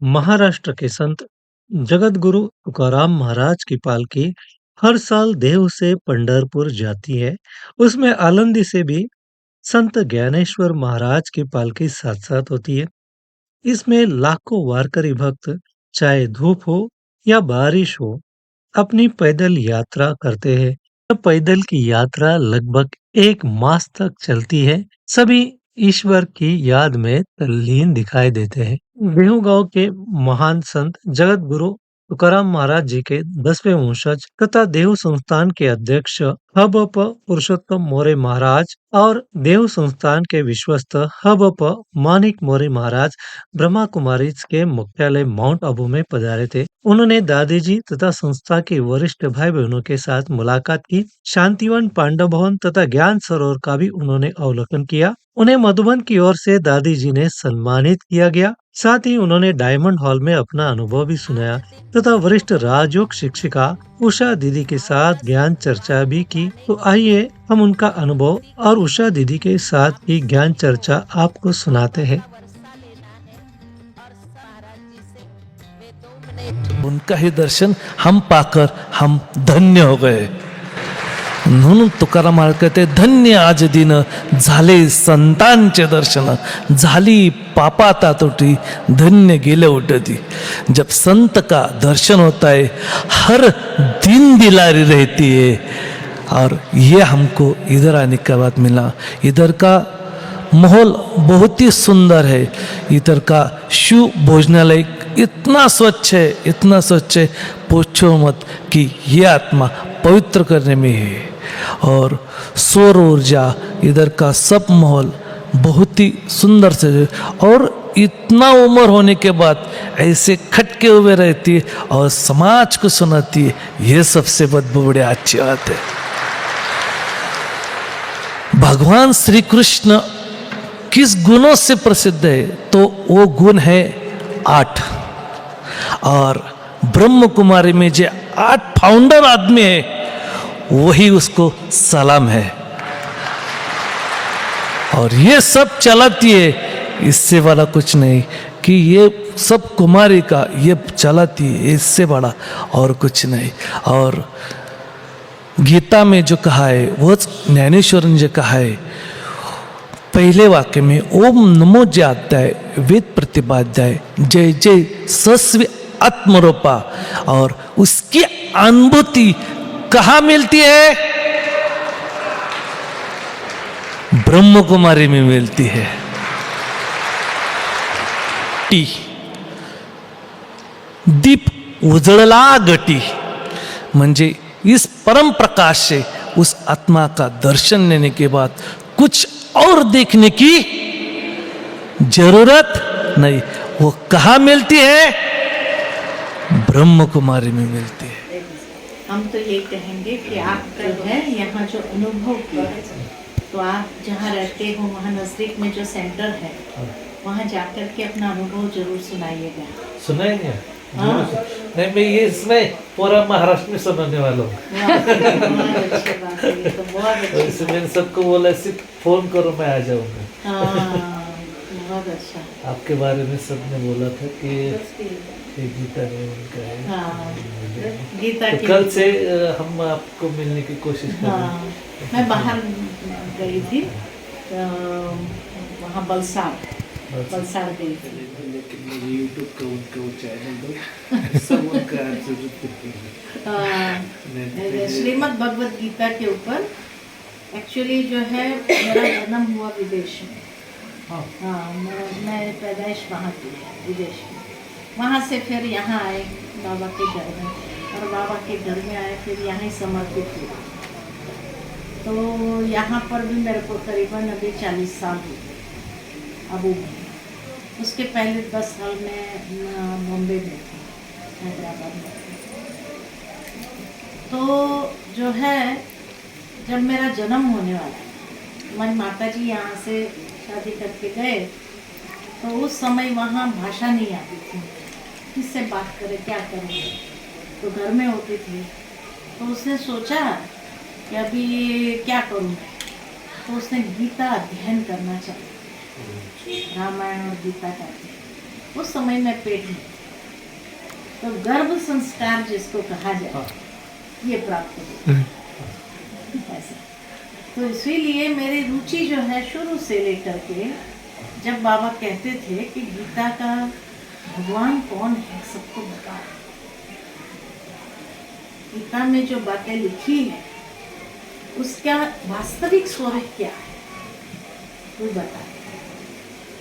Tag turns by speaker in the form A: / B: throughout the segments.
A: महाराष्ट्र के संत जगतगुरु तुकाराम महाराज की पालकी हर साल देव से पंढरपुर जाती है। उसमें आलंदी से भी संत ज्ञानेश्वर महाराज की पालकी साथ साथ होती है। इसमें लाखों वारकरी भक्त चाहे धूप हो या बारिश हो अपनी पैदल यात्रा करते हैं। यह पैदल की यात्रा लगभग 1 मास तक चलती है। सभी ईश्वर की याद में तल्लीन दिखाई देते हैं। देहू के महान संत जगत गुरु तुकाराम महाराज जी के 10वें वंशज तथा देव संस्थान के अध्यक्ष हबप पुरुषोत्तम मोरे महाराज और देव संस्थान के विश्वस्त हबप मानिक मोरे महाराज ब्रह्मा कुमारी के मुख्यालय माउंट आबू में पधारे थे। उन्होंने दादी जी तथा संस्था के वरिष्ठ भाई बहनों के साथ मुलाकात की। शांतिवन पांडव भवन तथा ज्ञान सरोवर का भी उन्होंने अवलोकन किया। उन्हें मधुबन की ओर से दादी जी ने सम्मानित किया गया। साथ ही उन्होंने डायमंड हॉल में अपना अनुभव भी सुनाया तथा वरिष्ठ राजयोग शिक्षिका उषा दीदी के साथ ज्ञान चर्चा भी की। तो आइए हम उनका अनुभव और उषा दीदी के साथ की ज्ञान चर्चा आपको सुनाते हैं।
B: उनका ही दर्शन हम पाकर हम धन्य हो गए। म्हणून तुकाराम महाराज कहते धन्य आज दिन झाले संतांचे दर्शन, झाली पापा तातोटी धन्य गेले उठती। जब संत का दर्शन होता है हर दिन दिलारी रहती है। और ये हमको इधर आने के बाद मिला। इधर का माहौल बहुत ही सुंदर है। इधर का शिव भोजनालय इतना स्वच्छ है, इतना स्वच्छ है, पूछो मत कि ये आत्मा पवित्र करने में है। और सौर ऊर्जा इधर का सब माहौल बहुत ही सुंदर से है। और इतना उम्र होने के बाद ऐसे खटके हुए रहती है और समाज को सुनाती है, ये सबसे बड़ी अच्छी बात है। भगवान श्री कृष्ण किस गुणों से प्रसिद्ध है? तो वो गुण है 8। और ब्रह्म कुमारी में जो 8 फाउंडर आदमी है वही उसको सलाम है। और ये सब चलाती है, इससे बड़ा कुछ नहीं कि ये सब कुमारी का ये चलाती है, इससे बड़ा और कुछ नहीं। और गीता में जो कहा है वो ज्ञानेश्वर ने जो कहा है पहले वाक्य में ओम नमो जाध्याय वेद प्रतिपाध्याय जय जय सस्व आत्मरूपा। और उसकी अनुभूति कहाँ मिलती है? ब्रह्म कुमारी में मिलती है। टी दीप उजळला गटी, म्हणजे इस परम प्रकाश से उस आत्मा का दर्शन लेने के बाद कुछ और देखने की जरूरत नहीं। वो कहाँ मिलती है? ब्रह्म कुमारी में मिलती है।
C: हम तो ये कहेंगे कि आप जो है यहाँ जो अनुभव किया, तो आप जहाँ रहते हो वहाँ नजदीक में जो सेंटर है वहाँ जाकर के अपना अनुभव जरूर सुनाइएगा।
B: सुनाएंगे?
C: हाँ।
B: नहीं, मैं ये इसमें पूरा महाराष्ट्र में सुनाने वाला हूँ।
C: बहुत अच्छी बात है, ये तो बहुत अच्छी
B: इससे मैंने सबको बोला सिर्फ फोन करो मैं आ जाऊंगा।
C: हाँ, बहुत अच्छा।
B: आपके बारे में सबने बोला था कि ये गीता में उनका है।
C: हाँ, गीता
B: तो
C: की
B: कल से हम आपको मिलने की कोशिश करेंगे।
C: हाँ, मैं बाहर गई थी वहाँ बलसाड़ गई थी।
B: लेकिन मुझे यूट्यूब का उनका वो चैनल दो सब उनका
C: श्रीमद् भगवत गीता के ऊपर एक्चुअली जो है मेरा जन्म हुआ विदेश में। हाँ, मैं पैदाइश वहाँ की है विदेश में। वहाँ से फिर यहाँ आए बाबा के घर में, और बाबा के घर में आए फिर यहाँ ही समर्पित हुआ। तो यहाँ पर भी मेरे को करीबन अभी 40 साल हुए अबू में। उसके पहले 10 साल में बॉम्बे में थी, हैदराबाद में थी। तो जो है जब मेरा जन्म होने वाला, हमारी माता जी यहाँ से शादी करके गए, तो उस समय वहाँ भाषा नहीं आती थी, किससे बात करें क्या करें। तो घर में होती थी, तो उसने सोचा कि अभी क्या करूँ। तो उसने गीता अध्ययन करना चाहिए, रामायण और गीता का। उस समय मैं पेट में तो गर्भ संस्कार जिसको कहा जाए ये प्राप्त हो ऐसा। तो इसीलिए मेरी रुचि जो है शुरू से लेकर के, जब बाबा कहते थे कि गीता का भगवान कौन है सबको बता, गीता में जो बातें लिखी है उसका वास्तविक स्वरूप क्या है कोई बताए।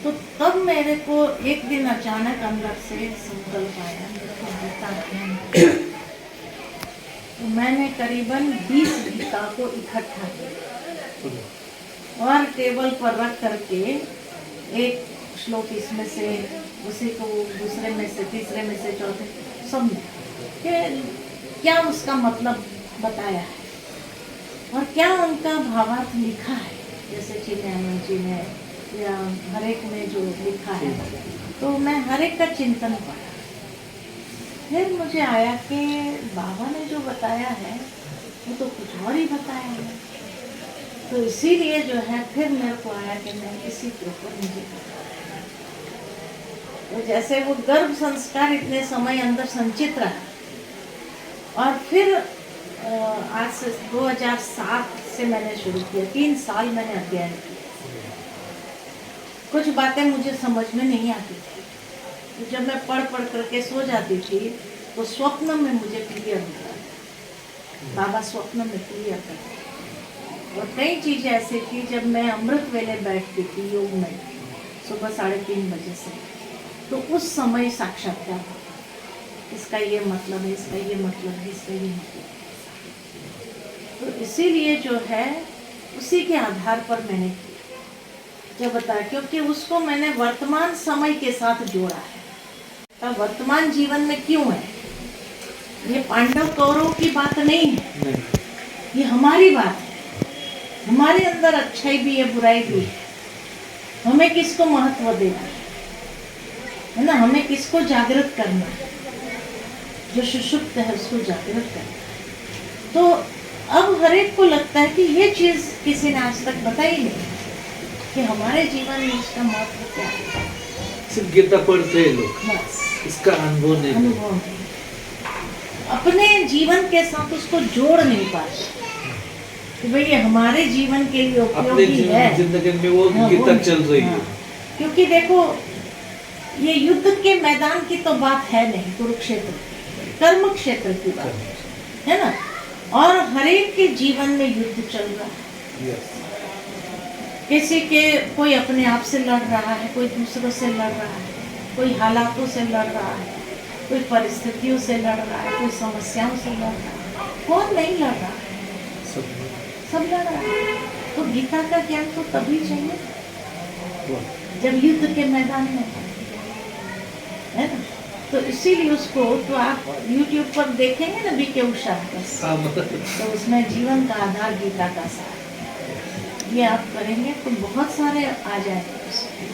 C: तो तब मेरे को एक दिन अचानक अंदर से संकल्प आया गीता ध्यान। तो मैंने करीबन 20 गीता को इकट्ठा किया और टेबल पर रख करके एक श्लोक इसमें से, उसी को दूसरे में से, तीसरे में से, चौथे, सब में क्या उसका मतलब बताया है और क्या उनका भावार्थ लिखा है, जैसे चिन्मयानंद जी ने या हर एक में जो लिखा है। तो मैं हर एक का चिंतन पढ़ा। फिर मुझे आया कि बाबा ने जो बताया है वो तो कुछ और ही बताया है। तो इसीलिए जो है फिर मेरे को आया कि मैं इसी के ऊपर मुझे तो जैसे वो गर्भ संस्कार इतने समय अंदर संचित रहा और फिर आज से 2007 से मैंने शुरू किया, 3 साल मैंने अध्ययन किया। कुछ बातें मुझे समझ में नहीं आती थी, तो जब मैं पढ़ करके सो जाती थी तो स्वप्न में मुझे क्लियर होता था, बाबा स्वप्न में क्लियर करते। और कई चीज़ें ऐसी थी जब मैं अमृत वेले बैठती थी योग में सुबह 3:30 बजे से, तो उस समय साक्षात्कार होता, इसका ये मतलब है, इसका ये मतलब है, इसका ये मतलब है। तो इसीलिए जो है उसी के आधार पर मैंने किया जो बताया, क्योंकि उसको मैंने वर्तमान समय के साथ जोड़ा है। तब वर्तमान जीवन में क्यों है, ये पांडव कौरव की बात नहीं है, ये हमारी बात है। हमारे अंदर अच्छाई भी है, बुराई भी है, हमें किसको महत्व देना है ना, हमें किसको जागृत करना है, जो सुषुप्त है उसको जागृत करना है। तो अब हर एक को लगता है कि ये चीज़ किसी ने आज तक बताई नहीं कि हमारे जीवन में इसका महत्व क्या है।
B: सिर्फ गीता पढ़ते हैं लोग,
C: बस
B: इसका अनुभव नहीं है।
C: अनुभव नहीं, अपने जीवन के साथ उसको जोड़ नहीं पाते कि भाई ये हमारे जीवन के लिए
B: अपने
C: उपयोगी है।
B: जिंदगी में वो
C: हाँ,
B: गीता
C: वो
B: चल रही है।
C: हाँ, क्योंकि देखो ये युद्ध के मैदान की तो बात है नहीं, कुरुक्षेत्र कर्म क्षेत्र की बात है ना। और हर एक के जीवन में युद्ध चल रहा है, किसी के कोई अपने आप से लड़ रहा है, कोई दूसरों से लड़ रहा है, कोई हालातों से लड़ रहा है, कोई परिस्थितियों से लड़ रहा है, कोई समस्याओं से लड़ रहा है। कौन नहीं लड़ रहा है, सब लड़ रहा है। तो गीता का ज्ञान तो तभी चाहिए जब युद्ध के मैदान में है ना। तो इसीलिए उसको तो आप YouTube पर देखेंगे ना, बीके उषा बस, तो उसमें जीवन का आधार गीता का सार, ये आप करेंगे तो बहुत सारे आ जाएंगे उसमें,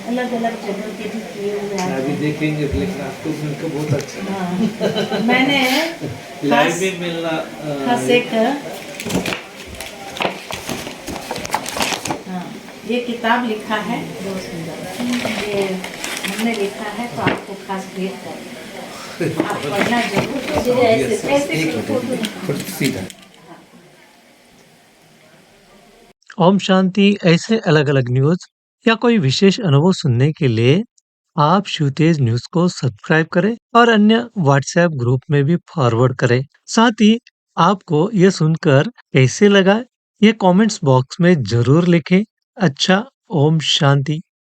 C: अलग अलग जगह के भी किए हुए आ
B: अभी
C: जाएंगे।
B: देखेंगे, लेकिन आपको मिलकर बहुत अच्छा लगा।
C: हाँ, मैंने
B: लाइव में मिलना
C: खास एक हाँ, ये किताब लिखा है, बहुत सुंदर, ये हमने लिखा है, तो आपको खास भेंट कर, आप पढ़ना जरूर। ऐसे
B: सीधा
A: ओम शांति। ऐसे अलग अलग न्यूज या कोई विशेष अनुभव सुनने के लिए आप शिवतेज न्यूज को सब्सक्राइब करें और अन्य व्हाट्सएप ग्रुप में भी फॉरवर्ड करें। साथ ही आपको ये सुनकर कैसे लगा ये कमेंट्स बॉक्स में जरूर लिखें। अच्छा, ओम शांति।